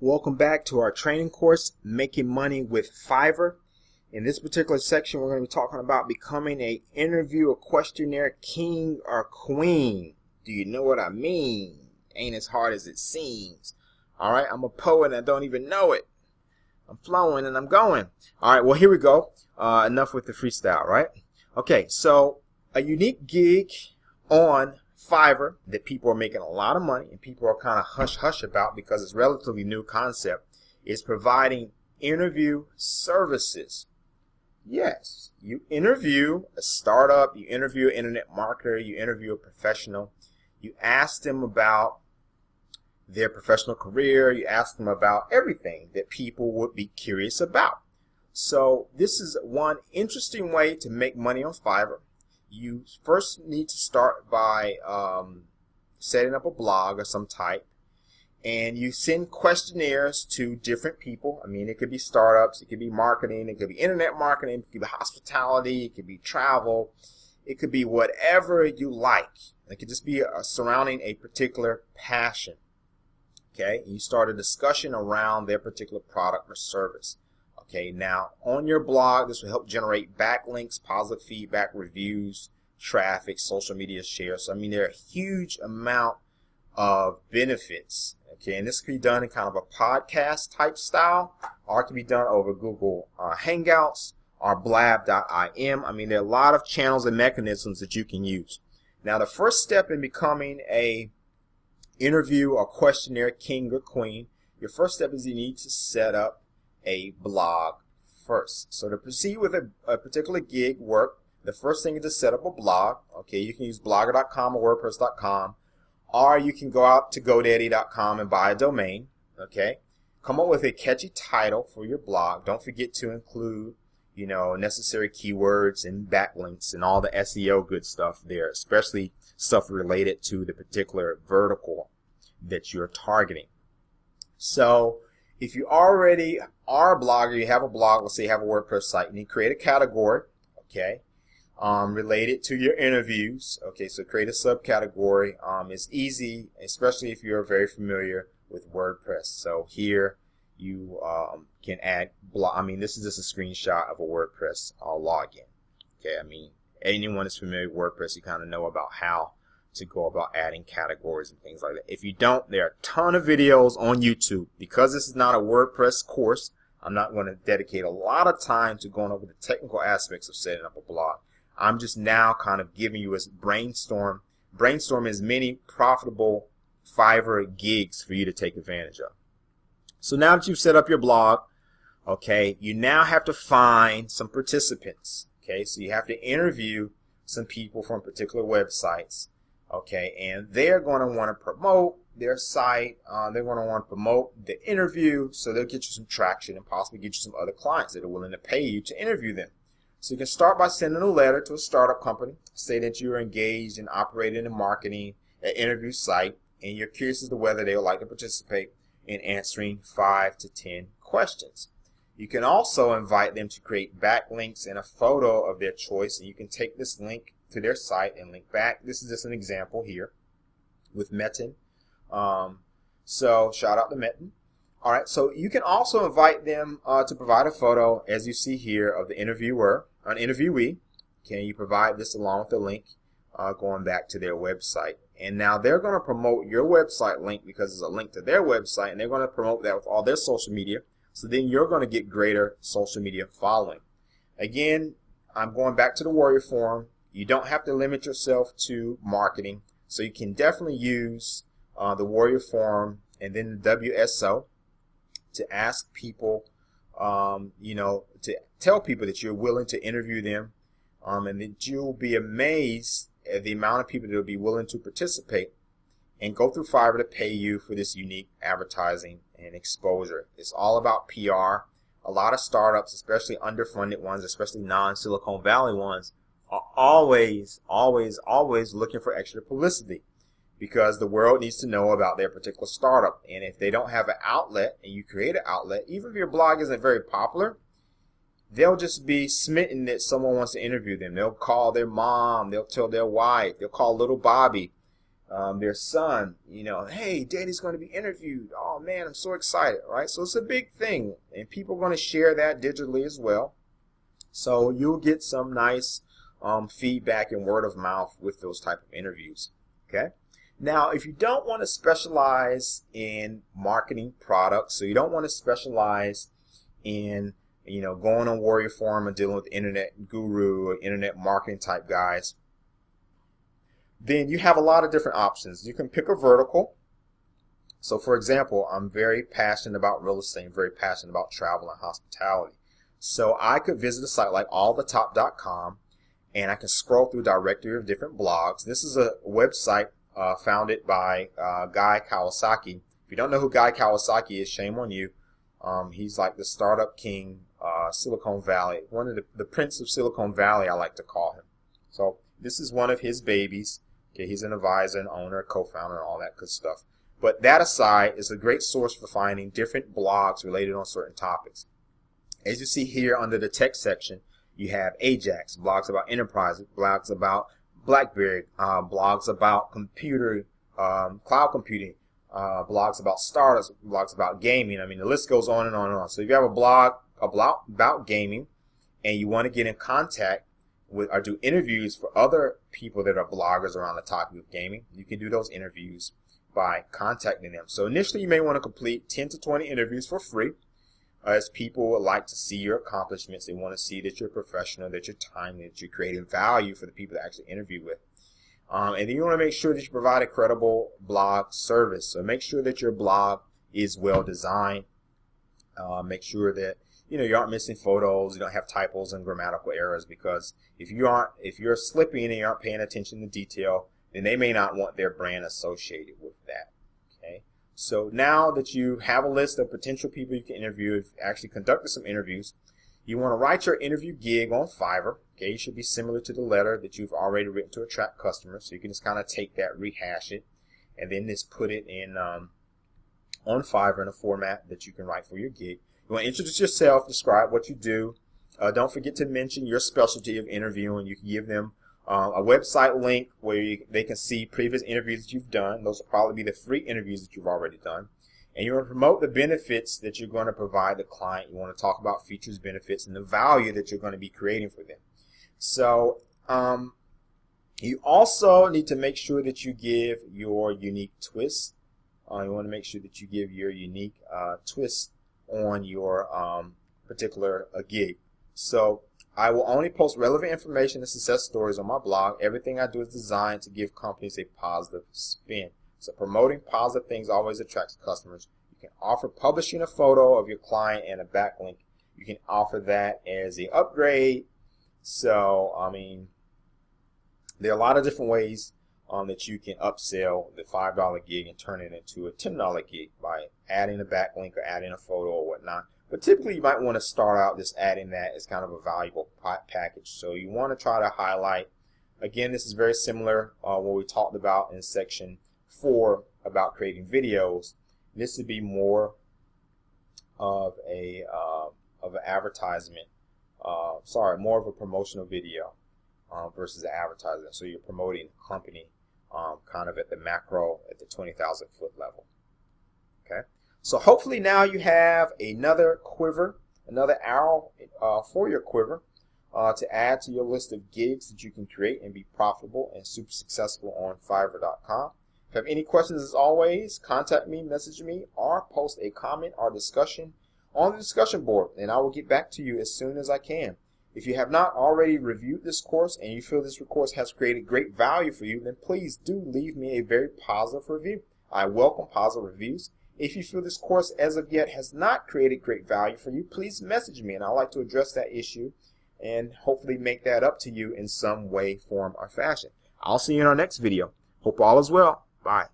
Welcome back to our training course, Making Money with Fiverr. In this particular section, we're going to be talking about becoming an interview or questionnaire king or queen. Do you know what I mean? Ain't as hard as it seems. All right, I'm a poet and I don't even know it. I'm flowing and I'm going. All right, well, here we go. Enough with the freestyle, right? Okay, so a unique gig on Fiverr that people are making a lot of money and people are kind of hush-hush about because it's a relatively new concept is providing interview services. Yes, you interview a startup, you interview an internet marketer, you interview a professional, you ask them about their professional career, you ask them about everything that people would be curious about. So this is one interesting way to make money on Fiverr. You first need to start by setting up a blog of some type, and you send questionnaires to different people. I mean, it could be startups, it could be marketing, it could be internet marketing, it could be hospitality, it could be travel, it could be whatever you like. It could just be surrounding a particular passion. Okay, and you start a discussion around their particular product or service. Okay, now on your blog, this will help generate backlinks, positive feedback, reviews, traffic, social media shares. So, I mean, there are a huge amount of benefits. Okay, and this can be done in kind of a podcast type style, or it can be done over Google Hangouts or blab.im. I mean, there are a lot of channels and mechanisms that you can use. Now, the first step in becoming a interview or questionnaire king or queen, your first step is you need to set up a blog first. So to proceed with a particular gig work, the first thing is to set up a blog. Okay, you can use blogger.com or wordpress.com, or you can go out to godaddy.com and buy a domain. Okay, come up with a catchy title for your blog. Don't forget to include, you know, necessary keywords and backlinks and all the SEO good stuff there, especially stuff related to the particular vertical that you're targeting. So if you already are a blogger, you have a blog, let's say you have a WordPress site, and you create a category, okay, related to your interviews. Okay, so create a subcategory. It's easy, especially if you're very familiar with WordPress. So here you can add blog. I mean, this is just a screenshot of a WordPress login. Okay, I mean, anyone is familiar with WordPress, you kind of know about how to go about adding categories and things like that. If you don't, there are a ton of videos on YouTube. Because this is not a WordPress course, I'm not going to dedicate a lot of time to going over the technical aspects of setting up a blog. I'm just now kind of giving you a brainstorm as many profitable Fiverr gigs for you to take advantage of. So now that you've set up your blog, okay, you now have to find some participants. Okay, so you have to interview some people from particular websites. Okay, and they're going to want to promote their site. They're going to want to promote the interview, so they'll get you some traction and possibly get you some other clients that are willing to pay you to interview them. So you can start by sending a letter to a startup company, say that you're engaged in operating and marketing an interview site, and you're curious as to whether they would like to participate in answering 5 to 10 questions. You can also invite them to create backlinks and a photo of their choice, and you can take this link to their site and link back. This is just an example here with Metin. So shout out to Metin. All right, so you can also invite them to provide a photo, as you see here, of the interviewer, an interviewee. Okay, you provide this along with the link going back to their website. And now they're going to promote your website link because it's a link to their website, and they're going to promote that with all their social media. So then you're going to get greater social media following. Again, I'm going back to the Warrior Forum. You don't have to limit yourself to marketing. So you can definitely use the Warrior Forum and then the WSO to ask people, you know, to tell people that you're willing to interview them, and that you'll be amazed at the amount of people that will be willing to participate and go through Fiverr to pay you for this unique advertising and exposure. It's all about PR. A lot of startups, especially underfunded ones, especially non-Silicon Valley ones, are always looking for extra publicity because the world needs to know about their particular startup. And if they don't have an outlet and you create an outlet, even if your blog isn't very popular, they'll just be smitten that someone wants to interview them. They'll call their mom, they'll tell their wife, they'll call little Bobby, their son, hey, daddy's going to be interviewed. Oh man, I'm so excited, right? So it's a big thing, and people are going to share that digitally as well. So you'll get some nice feedback and word of mouth with those type of interviews. Okay. Now, if you don't want to specialize in marketing products, so you don't want to specialize in going on Warrior Forum and dealing with internet guru or internet marketing type guys, then you have a lot of different options. You can pick a vertical. So for example, I'm very passionate about real estate, I'm very passionate about travel and hospitality. So I could visit a site like allthetop.com, and I can scroll through a directory of different blogs. This is a website founded by Guy Kawasaki. If you don't know who Guy Kawasaki is, shame on you. He's like the startup king, Silicon Valley, one of the prince of Silicon Valley, I like to call him. So this is one of his babies. Okay, he's an advisor, an owner, co-founder, and all that good stuff. But that aside, is a great source for finding different blogs related on certain topics. As you see here under the text section, you have Ajax, blogs about enterprise, blogs about BlackBerry, blogs about computer, cloud computing, blogs about startups, blogs about gaming. I mean, the list goes on and on and on. So if you have a blog about gaming and you want to get in contact with or do interviews for other people that are bloggers around the topic of gaming, you can do those interviews by contacting them. So initially you may want to complete 10 to 20 interviews for free, as people would like to see your accomplishments. They want to see that you're professional, that you're timely, that you're creating value for the people that actually interview with. And then you want to make sure that you provide a credible blog service. So make sure that your blog is well designed. Make sure that you aren't missing photos, you don't have typos and grammatical errors, because if you're slipping and you aren't paying attention to detail, then they may not want their brand associated with that. Okay. So now that you have a list of potential people you can interview, if you actually conducted some interviews, you want to write your interview gig on Fiverr. Okay, it should be similar to the letter that you've already written to attract customers. So you can just kind of take that, rehash it, and then just put it in on Fiverr in a format that you can write for your gig. You want to introduce yourself, describe what you do. Don't forget to mention your specialty of interviewing. You can give them a website link where they can see previous interviews that you've done. Those will probably be the free interviews that you've already done. And you want to promote the benefits that you're going to provide the client. You want to talk about features, benefits, and the value that you're going to be creating for them. So you also need to make sure that you give your unique twist. You want to make sure that you give your unique twist on your particular gig. So I will only post relevant information and success stories on my blog. Everything I do is designed to give companies a positive spin. So promoting positive things always attracts customers. You can offer publishing a photo of your client and a backlink. You can offer that as an upgrade. So, I mean, there are a lot of different ways that you can upsell the $5 gig and turn it into a $10 gig by adding a backlink or adding a photo or whatnot. But typically you might want to start out just adding that as kind of a valuable package. So you want to try to highlight, again, this is very similar what we talked about in section 4 about creating videos. This would be more of an advertisement, more of a promotional video versus an advertisement. So you're promoting a company kind of at the macro, at the 20,000 foot level. Okay. So hopefully now you have another quiver, another arrow for your quiver to add to your list of gigs that you can create and be profitable and super successful on Fiverr.com. If you have any questions, as always, contact me, message me, or post a comment or discussion on the discussion board, and I will get back to you as soon as I can. If you have not already reviewed this course and you feel this course has created great value for you, then please do leave me a very positive review. I welcome positive reviews. If you feel this course as of yet has not created great value for you, please message me, and I'd like to address that issue and hopefully make that up to you in some way, form, or fashion. I'll see you in our next video. Hope all is well. Bye.